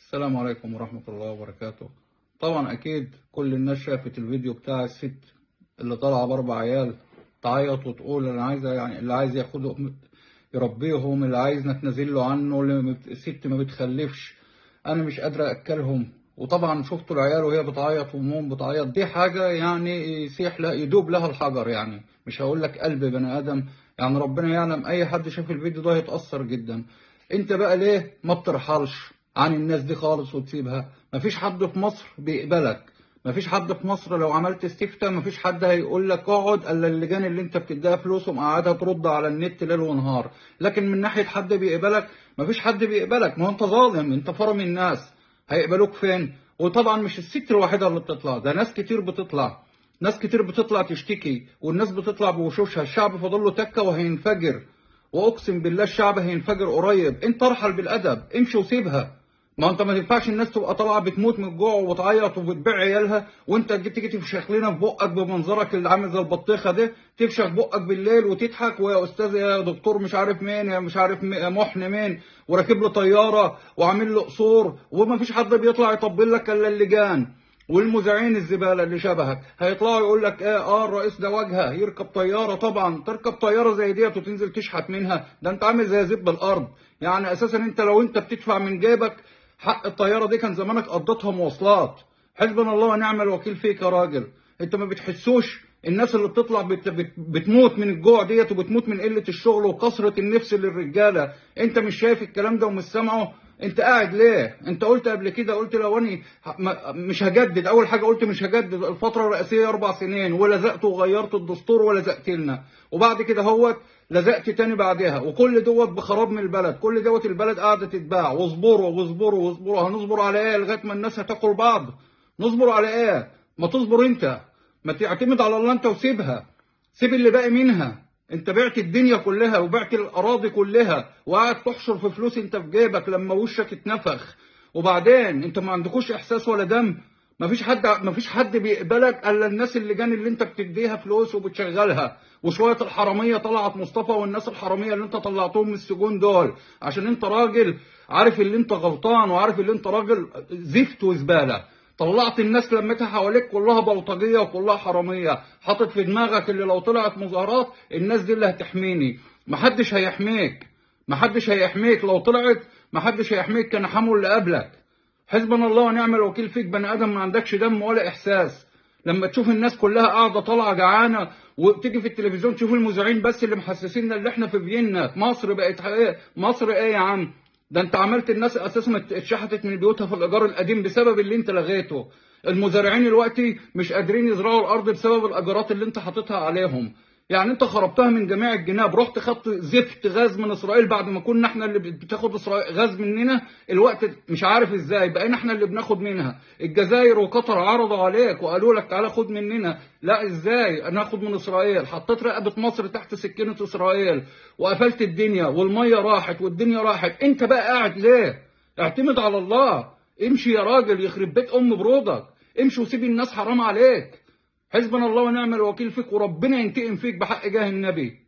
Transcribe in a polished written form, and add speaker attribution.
Speaker 1: السلام عليكم ورحمة الله وبركاته. طبعا أكيد كل الناس شافت الفيديو بتاع الست اللي طالعة بأربع عيال تعيط وتقول أنا عايزة، يعني اللي عايز ياخدهم يربيهم، اللي عايز نتنازل له عنه، الست ما بتخلفش، أنا مش قادرة أكلهم. وطبعا شفتوا العيال وهي بتعيط وأمهم بتعيط، دي حاجة يعني يسيح لا يدوب لها الحجر، يعني مش هقول لك قلب بني آدم، يعني ربنا يعلم أي حد شاف الفيديو ده هيتأثر جدا. أنت بقى ليه ما بترحلش عن الناس دي خالص وتسيبها؟ مفيش حد في مصر بيقبلك، مفيش حد في مصر لو عملت استفتاء مفيش حد هيقول لك اقعد الا اللجان اللي انت بتديها فلوس ومقعدها ترد على النت ليل ونهار. لكن من ناحيه حد بيقبلك مفيش حد بيقبلك، ما هو انت ظالم، انت فرم الناس، هيقبلوك فين؟ وطبعا مش الست الوحيده اللي بتطلع، ده ناس كتير بتطلع، ناس كتير بتطلع تشتكي، والناس بتطلع بوشوشها، الشعب فاضل له تكه وهينفجر، واقسم بالله الشعب هينفجر قريب. انت ارحل بالادب، امشي وسيبها. ما انت ما ينفعش الناس تبقى طالعه بتموت من الجوع وبتعيط وبتبيع عيالها، وانت تيجي تفشخ لنا في بقك بمنظرك اللي عامل زي البطيخه ده، تفشخ بقك بالليل وتضحك، ويا استاذ يا دكتور مش عارف مين، يا مش عارف محن مين، وراكب له طياره وعامل له قصور، وما فيش حد بيطلع يطبل لك الا اللجان والمذيعين الزباله اللي شبهك هيطلعوا يقول لك ايه، الرئيس ده واجهه يركب طياره. طبعا تركب طياره زي ديت وتنزل تشحت منها؟ ده انت عامل زي زب الارض. يعني اساسا انت لو انت بتدفع من جيبك حق الطياره دي كان زمانك قضيتها مواصلات. حسبنا الله ونعم الوكيل فيك يا راجل. انت ما بتحسوش الناس اللي بتطلع بتموت من الجوع ديت وبتموت من قله الشغل وكثره النفس للرجاله؟ انت مش شايف الكلام ده ومش سامعه؟ انت قاعد ليه؟ انت قلت قبل كده، قلت لو اني مش هجدد، اول حاجه قلت مش هجدد الفتره الرئاسيه 4 سنين، ولزقت وغيرت الدستور ولزقت لنا، وبعد كده هوت لزقت تاني بعدها، وكل دوت بخراب من البلد، كل دوت البلد قاعده تتباع. واصبروا واصبروا واصبروا، هنصبر على ايه لغايه ما الناس هتاكل بعض؟ نصبر على ايه؟ ما تصبر انت، ما تعتمد على الله انت وسيبها، سيب اللي باقي منها. انت بعت الدنيا كلها وبعت الاراضي كلها وقاعد تحشر في فلوس انت في جيبك لما وشك اتنفخ، وبعدين انت ما عندكوش احساس ولا دم. ما فيش حد بيقبلك الا الناس اللي انت بتديها فلوس وبتشغلها، وشويه الحراميه طلعت مصطفى، والناس الحراميه اللي انت طلعتهم من السجون دول عشان انت راجل عارف اللي انت غلطان، وعارف اللي انت راجل زفت وزباله. طلعت الناس لمتها حواليك كلها بلطجيه وكلها حراميه، حاطط في دماغك اللي لو طلعت مظاهرات الناس دي اللي هتحميني. محدش هيحميك، محدش هيحميك لو طلعت، محدش هيحميك، كان حمو اللي قبلك. حسبنا الله ونعم الوكيل فيك، بني ادم ما عندكش دم ولا احساس. لما تشوف الناس كلها قاعده طالعه جعانه، وتيجي في التلفزيون تشوف المذيعين بس اللي محسسيننا اللي احنا في فيينا، مصر بقت ايه؟ مصر ايه يا عم؟ ده انت عملت الناس اساسا اتشحتت من بيوتها في الايجار القديم بسبب اللي انت لغيته. المزارعين دلوقتي مش قادرين يزرعوا الارض بسبب الاجارات اللي انت حاططها عليهم. يعني انت خربتها من جميع الجناب، رحت خدت زفت غاز من اسرائيل بعد ما كنا احنا اللي بتاخد غاز مننا. الوقت مش عارف ازاي بقينا احنا اللي بناخد منها. الجزائر وقطر عرضوا عليك وقالوا لك تعالى خد مننا، لا ازاي ناخد من اسرائيل؟ حطيت رقبه مصر تحت سكينه اسرائيل وقفلت الدنيا، والميه راحت والدنيا راحت. انت بقى قاعد ليه؟ اعتمد على الله، امشي يا راجل، يخرب بيت ام برودك، امشي وسيب الناس، حرام عليك. حسبنا الله ونعم الوكيل فيك، وربنا ينتقم فيك بحق جاه النبي.